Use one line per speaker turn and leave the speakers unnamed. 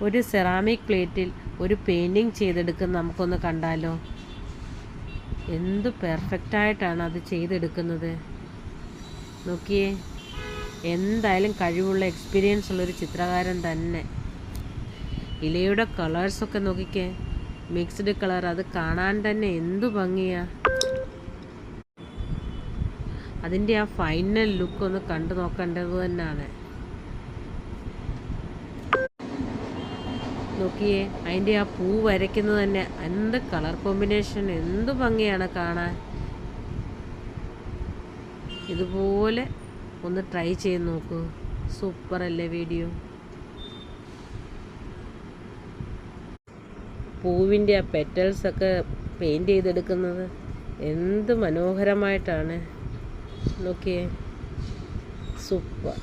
ഒരു സെറാമിക് പ്ലേറ്റിൽ ഒരു പെയിൻറ്റിങ് ചെയ്തെടുക്കുന്ന നമുക്കൊന്ന് കണ്ടാലോ. എന്ത് പെർഫെക്റ്റായിട്ടാണ് അത് ചെയ്തെടുക്കുന്നത് നോക്കിയേ. എന്തായാലും കഴിവുള്ള എക്സ്പീരിയൻസ് ഉള്ളൊരു ചിത്രകാരൻ തന്നെ. ഇലയുടെ കളേഴ്സൊക്കെ നോക്കിക്കേ, മിക്സ്ഡ് കളർ. അത് കാണാൻ തന്നെ എന്തു ഭംഗിയാ. അതിൻ്റെ ആ ഫൈനൽ ലുക്ക് ഒന്ന് കണ്ടു നോക്കേണ്ടത് തന്നെയാണ്. നോക്കിയേ, അതിൻ്റെ ആ പൂ വരയ്ക്കുന്നത് തന്നെ എന്ത് കളർ കോമ്പിനേഷൻ, എന്ത് ഭംഗിയാണ് കാണാൻ. ഇതുപോലെ ഒന്ന് ട്രൈ ചെയ്ത് നോക്കൂ. സൂപ്പർ അല്ലേ വീഡിയോ. പൂവിൻ്റെ ആ പെറ്റൽസൊക്കെ പെയിൻറ്റ് ചെയ്തെടുക്കുന്നത് എന്ത് മനോഹരമായിട്ടാണ്. നോക്കിയേ, സൂപ്പർ.